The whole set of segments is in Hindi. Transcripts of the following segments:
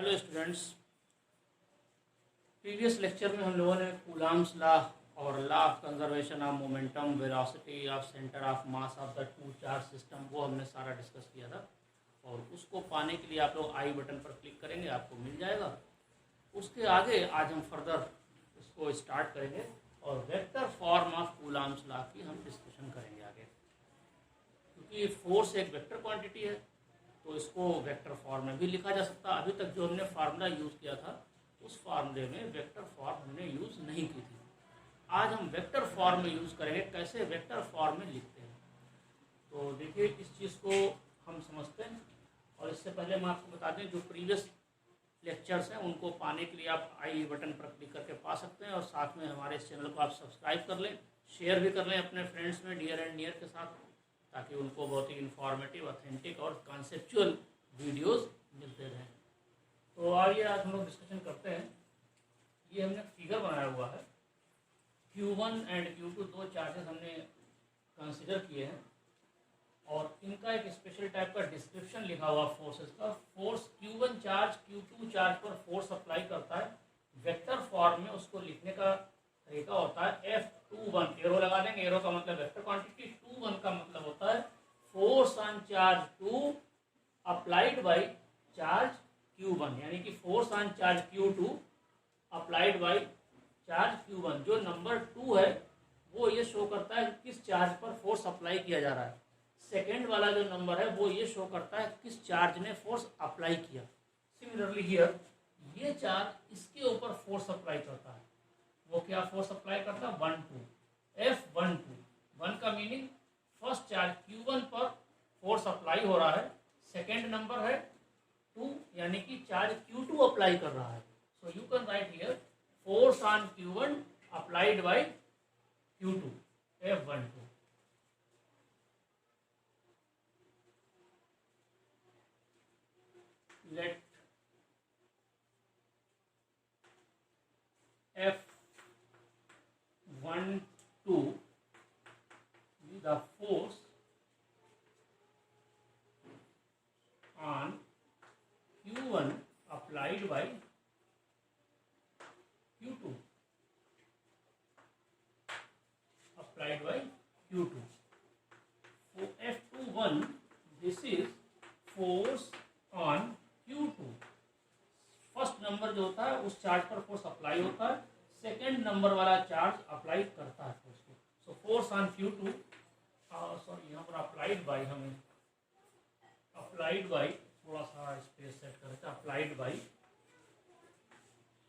Hello students. प्रीवियस लेक्चर में हम लोगों ने कूलम्ब्स लॉ और law of conservation of momentum, velocity of centre of mass of the two charge system, वो हमने सारा डिस्कस किया था। और उसको पाने के लिए आप लोग आई बटन पर क्लिक करेंगे, आपको मिल जाएगा। उसके आगे आज हम फर्दर इसको स्टार्ट करेंगे और vector form of Coulomb's law की हम डिस्कशन करेंगे आगे। क्योंकि फोर्स एक वेक्टर क्वांटिटी है तो इसको वेक्टर फॉर्म में भी लिखा जा सकता है। अभी तक जो हमने फार्मूला यूज़ किया था उस फार्मूले में वेक्टर फॉर्म हमने यूज़ नहीं की थी। आज हम वेक्टर फॉर्म में यूज़ करेंगे, कैसे वेक्टर फॉर्म में लिखते हैं। तो देखिए, इस चीज़ को हम समझते हैं। और इससे पहले हम आपको बता दें, जो प्रीवियस लेक्चर्स हैं उनको पाने के लिए आप आई बटन पर क्लिक करके पा सकते हैं। और साथ में हमारे इस चैनल को आप सब्सक्राइब कर लें, शेयर भी कर लें अपने फ्रेंड्स में, डियर एंड नियर के साथ, ताकि उनको बहुत ही इंफॉर्मेटिव, ऑथेंटिक और कॉन्सेप्चुअल वीडियोस मिलते रहें। तो आइए आज हम लोग डिस्कशन करते हैं। ये हमने फिगर बनाया हुआ है। Q1 एंड Q2 दो चार्जेस हमने कंसिडर किए हैं और इनका एक स्पेशल टाइप का डिस्क्रिप्शन लिखा हुआ फोर्सेस का। Force Q1 charge Q2 charge पर फोर्स अप्लाई करता है। वेक्टर फॉर्म में उसको लिखने का तरीका होता है F21। एरो लगा देंगे, एरो का मतलब वेक्टर क्वांटिटी, 21 का मतलब होता है force on charge 2 applied by charge Q1, यानी कि force on charge Q2 applied by charge Q1। जो नंबर 2 है वो ये शो करता है किस चार्ज पर फोर्स अप्लाई किया जा रहा है। सेकेंड वाला जो नंबर है वो ये शो करता है किस चार्ज ने फोर्स अप्लाई किया। सिमिलरली हियर, ये चार्ज इसके ऊपर फोर्स अप्लाई करता है। वो क्या फोर्स अप्लाई करता है? 1 2 F12। 1 का मीनिंग फर्स्ट चार्ज Q1 पर फोर्स अप्लाई हो रहा है। सेकेंड नंबर है 2, यानी कि चार्ज Q2 अप्लाई कर रहा है। So you can write here force on Q1 applied by Q2, F12। Let F12 be the force on Q1 applied by Q2, applied by Q2. So F21, this is force on Q2। First number जो होता है उस चार्ज पर फोर्स अप्लाई होता है, सेकेंड नंबर वाला चार्ज अप्लाई करता है फोर्स को। So force on Q2, sorry यहाँ पर अप्लाइड बाई, हमें अप्लाइड बाई थोड़ा सा स्पेस सेट करते हैं, applied by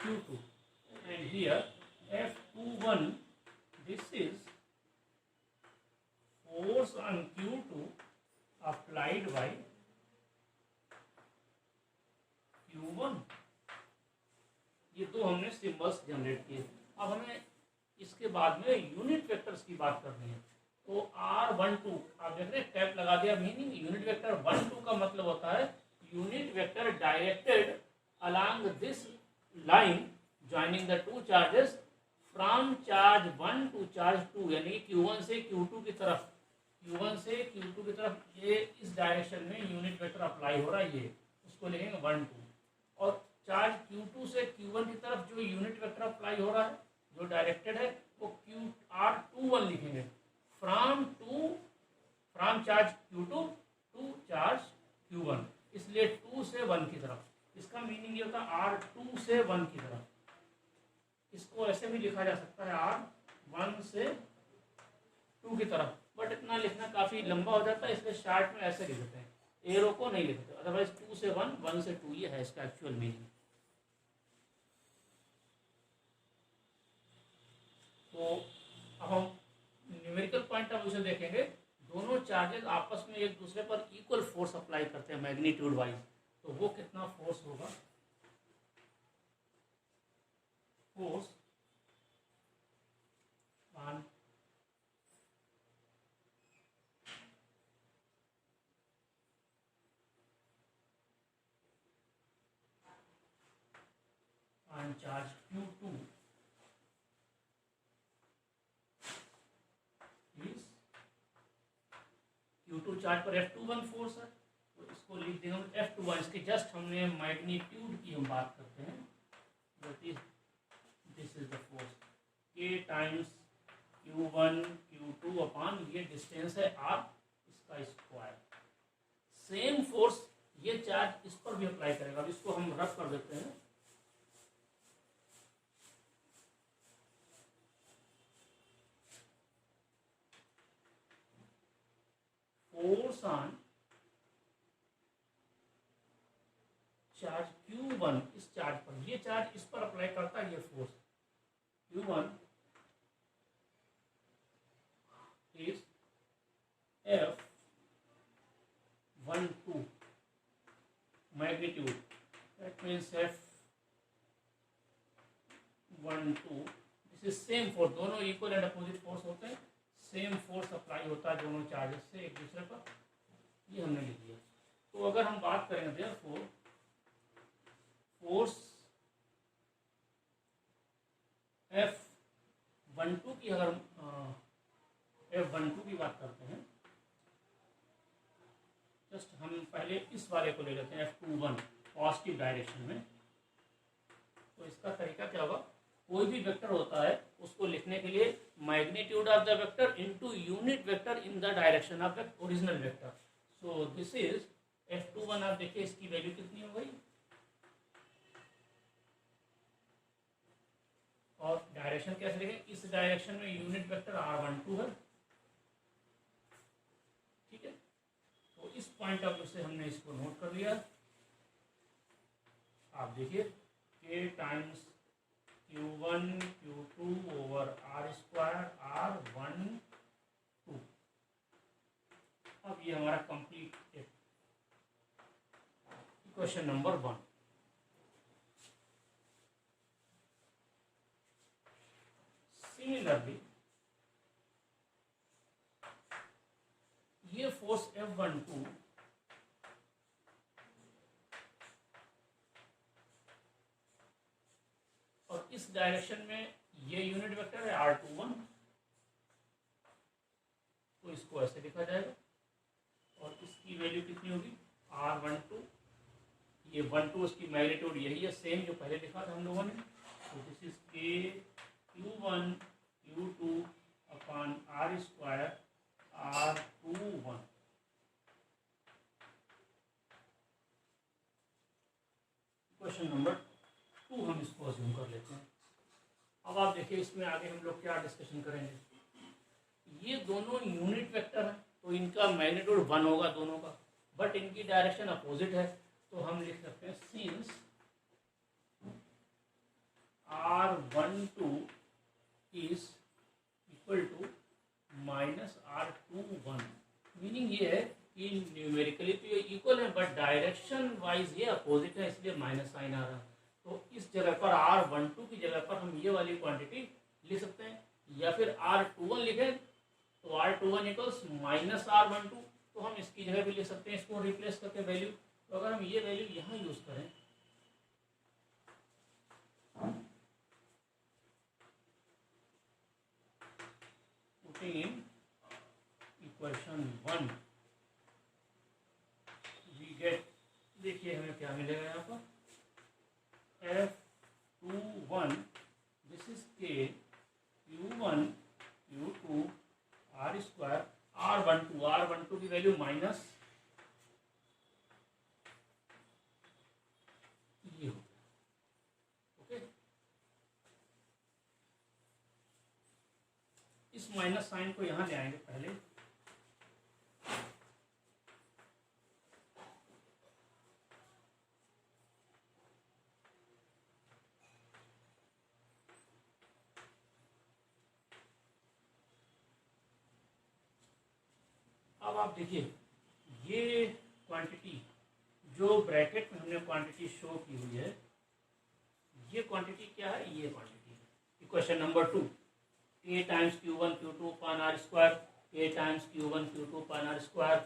Q2। And here F21, this is force on Q2 applied by Q1। ये दो हमने सिंबल्स जनरेट किए। अब हमें इसके बाद में यूनिट वेक्टर्स की बात करनी है। तो R12, आप देख रहे हैं टैप लगा दिया, मीनिंग यूनिट वेक्टर 12 का मतलब होता है unit vector directed along this line joining the two charges from charge 1 to charge 2, यानी Q1 से Q2 की तरफ, Q1 से Q2 की तरफ ये इस डायरेक्शन में यूनिट वेक्टर अप्लाई हो रहा है, ये उसको लिखेंगे 1 2। और चार्ज Q2 से Q1 की तरफ जो यूनिट वेक्टर अप्लाई हो रहा है, जो डायरेक्टेड है, वो R21 लिखेंगे। From charge Q2 to charge Q1, इसलिए 2 से 1 की तरफ। इसका मीनिंग ये होता है R2 से 1 की तरफ। इसको ऐसे भी लिखा जा सकता है R1 से 2 की तरफ, बट इतना लिखना काफ़ी लंबा हो जाता है, इसलिए शार्ट में ऐसे लिख देते हैं, एरो को नहीं लिखते। अदरवाइज 2 से 1, 1 से 2, ये है इसका एक्चुअल मीनिंग। तो अब हम न्यूमेरिकल पॉइंट ऑफ व्यू से देखेंगे। दोनों चार्जेस आपस में एक दूसरे पर इक्वल फोर्स अप्लाई करते हैं मैग्नीट्यूड वाइज, तो वो कितना फोर्स होगा? Force on charge Q2 is Q2 charge पर F21 फोर्स है, तो इसको लिख देंगे हम F21, इसके जस्ट हमने मैग्नीट्यूड की हम बात करते हैं, that is this is the force K times Q1 Q2 upon ये डिस्टेंस है R, इसका स्क्वायर। सेम फोर्स ये चार्ज इस पर भी अप्लाई करेगा। अब इसको हम रफ कर देते हैं। फोर्स ऑन चार्ज Q1, इस चार्ज पर, ये चार्ज इस पर अप्लाई करता है, ये force Q1 is F12 magnitude, that means F12, this is same force, दोनों इक्वल एंड अपोजिट फोर्स होते हैं, सेम फोर्स अप्लाई होता है दोनों चार्जेस से एक दूसरे पर, ये हमने लिख दिया। तो अगर हम बात करें देयरफॉर फोर्स F12 की, अगर F12 की बात करते हैं, जस्ट हम पहले इस वाले को ले लेते हैं F21 पॉजिटिव डायरेक्शन में। तो इसका तरीका क्या होगा, कोई भी वेक्टर होता है उसको लिखने के लिए magnitude of the vector into unit vector in the direction of the original vector. So this is F21, आप देखिए इसकी वैल्यू कितनी हो गई, और डायरेक्शन कैसे लिखें, इस डायरेक्शन में यूनिट वेक्टर R12 है, ठीक है। तो इस पॉइंट ऑफ व्यू से हमने इसको नोट कर लिया। आप देखिए K times Q1 Q2 over R square R12। अब ये हमारा कंप्लीट क्वेश्चन नंबर 1। सिमिलरली ये फोर्स F12 और इस डायरेक्शन में ये यूनिट वेक्टर है R21, तो इसको ऐसे लिखा जाएगा, और इसकी वैल्यू कितनी होगी R12, ये 12 उसकी मैग्नीट्यूड यही है, सेम जो पहले लिखा था हम लोगों ने। तो this is K Q1 Q2 upon R square R21। Question number 2 हम इसको अज्यूम कर लेते हैं। अब आप देखिए इसमें आगे हम लोग क्या डिस्कशन करेंगे। ये दोनों यूनिट वेक्टर हैं, तो इनका मैग्नीट्यूड 1 होगा दोनों का, बट इनकी डायरेक्शन अपोजिट है, तो हम लिख सकते हैं since R12 is equal to minus R21, meaning ये है कि न्यूमेरिकली तो ये इक्वल है, बट डायरेक्शन वाइज ये अपोजिट है, इसलिए माइनस साइन आ रहा है। तो इस जगह पर R12 की जगह पर हम ये वाली क्वांटिटी लिख सकते हैं, या फिर R21 लिखें तो R21 इक्वल्स माइनस R12, तो हम इसकी जगह भी लिख सकते हैं, इसको रिप्लेस करके वैल्यू। तो अगर हम ये वैल्यू यहाँ यूज करें, putting in equation 1 we get, देखिए हमें क्या मिलेगा यहाँ पर F21, this is K Q1 Q2 R square R12 की वैल्यू माइनस ये हो, ओके। इस माइनस साइन को यहाँ ले आएंगे पहले, अब आप देखिए ये क्वांटिटी जो ब्रैकेट में हमने क्वांटिटी शो की हुई है, ये क्वांटिटी क्या है, ये क्वांटिटी है। Equation number 2 K times Q1 Q2 पान R square, K times Q1 Q2 पान R square,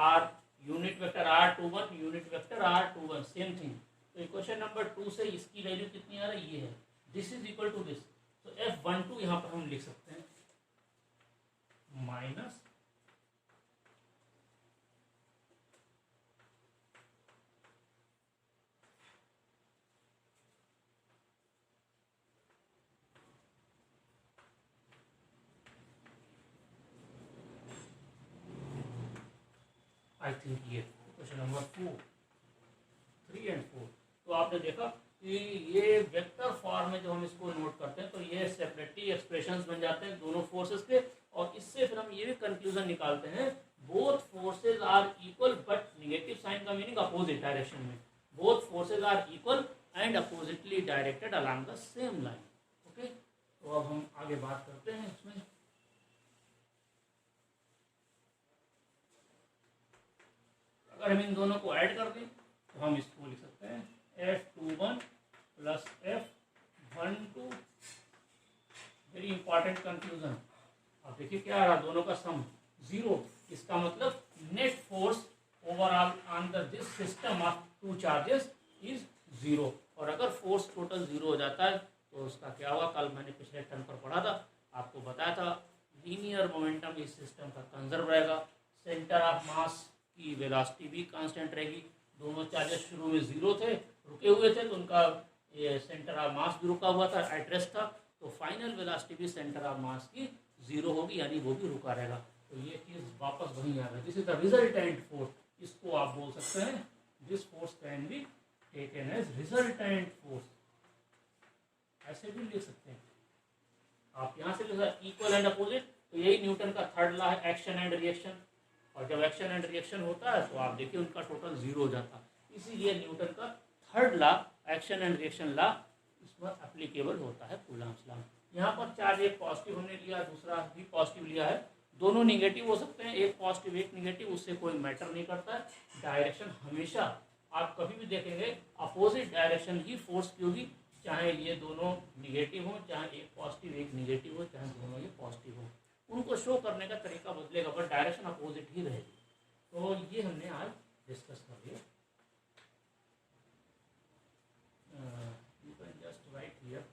R unit vector R21 unit vector R21, same thing. तो इक्वेशन नंबर 2 से इसकी वैल्यू कितनी आ रही है, ये है, this is equal to this. तो F12 यहाँ पर हम लिख सकते हैं माइनस आई थिंक ये क्वेश्चन नंबर 3 और 4। तो आपने देखा कि ये वेक्टर फॉर्म में जो हम इसको नोट करते हैं तो ये सेपरेटली एक्सप्रेशंस बन जाते हैं दोनों फोर्सेस के, और इससे फिर हम ये भी कंक्लूजन निकालते हैं both forces are equal but negative sign का मीनिंग अपोजिट डायरेक्शन में, both forces are equal and oppositely directed along the same line. Okay, तो अब हम आगे बात करते हैं इसमें। अगर हम इन दोनों को ऐड कर दें तो हम इसको लिख सकते हैं F21 plus F12। Very important conclusion. अब देखिए क्या आ रहा, दोनों का सम 0। इसका मतलब net force overall on this system of two charges is 0। और अगर फोर्स टोटल 0 हो जाता है तो उसका क्या होगा, कल मैंने पिछले टर्म पर पढ़ा था, आपको बताया था लीनियर मोमेंटम इस सिस्टम का कंजर्व रहेगा, सेंटर ऑफ मास की वेलोसिटी भी कांस्टेंट रहेगी। दोनों चार्जेस शुरू में 0 थे, रुके हुए थे, तो उनका ये सेंटर ऑफ मास भी रुका हुआ था, एट रेस्ट था, तो फाइनल वेलोसिटी भी सेंटर ऑफ मास की 0 होगी, यानी वो भी रुका रहेगा। तो ये चीज़ वापस वहीं आ गई। This is the resultant force. इसको आप बोल सकते हैं this force can be taken as resultant force, ऐसे भी लिख सकते हैं आप। यहाँ से इक्वल एंड अपोजिट, तो यही न्यूटन का थर्ड लॉ है, एक्शन एंड रिएक्शन। और जब एक्शन एंड रिएक्शन होता है तो आप देखिए उनका टोटल 0 हो जाता है। इसीलिए न्यूटन का third law, action and reaction law, इस पर एप्लीकेबल होता है कूलम्ब्स लॉ। यहाँ पर चार्ज एक पॉजिटिव हमने लिया, दूसरा भी पॉजिटिव लिया है, दोनों निगेटिव हो सकते हैं, एक पॉजिटिव एक निगेटिव, उससे कोई मैटर नहीं करता है। डायरेक्शन हमेशा आप कभी भी देखेंगे अपोजिट डायरेक्शन ही फोर्स की होगी, चाहे ये दोनों निगेटिव हो, चाहे एक पॉजिटिव एक निगेटिव हो, चाहे दोनों ये पॉजिटिव हो। उनको शो करने का तरीका बदलेगा पर डायरेक्शन अपोजिट ही रहेगी। तो ये हमने आज डिस्कस कर लिया। You can just write here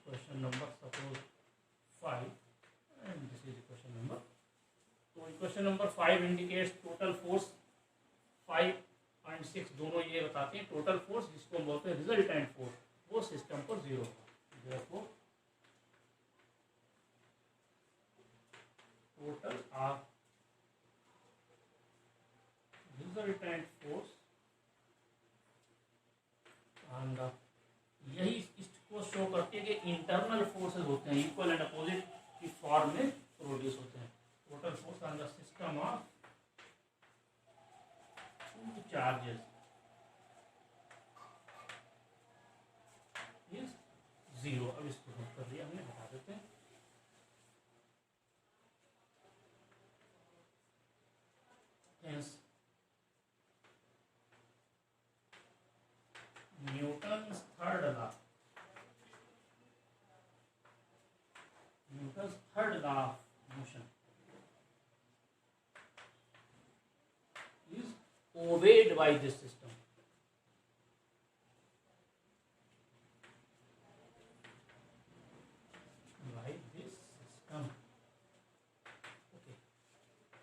question number suppose 5 and this is question number. तो question number 5 indicates total force. 5 और 6 दोनों ये बताते हैं टोटल फोर्स, जिसको हम बोलते हैं रिजल्टेंट फोर्स, वो सिस्टम पर 0 होगा। therefore total of resultant force on the, यही इसको शो करती है कि इंटरनल फोर्सेस होते हैं इक्वल एंड अपोजिट की फॉर्म में प्रोड्यूस होते हैं। Total force on the system of two charges is 0। अब इसको हम कर दिया हमने, बता देते हैं। Hence, Newton's third law of motion is obeyed by this system.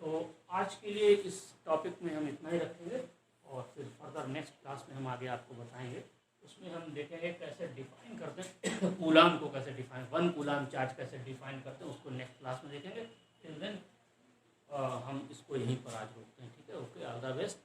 तो आज के लिए इस टॉपिक में हम इतना ही रखेंगे, और फिर फर्दर नेक्स्ट क्लास में हम आगे आपको बताएंगे। उसमें हम देखेंगे कैसे डिफाइन करते हैं कूलाम को, कैसे डिफाइन 1 कूलाम चार्ज कैसे डिफाइन करते हैं, उसको नेक्स्ट क्लास में देखेंगे। टिल देन हम इसको यहीं पर आज रोकते हैं। ठीक है, ओके, ऑल द बेस्ट।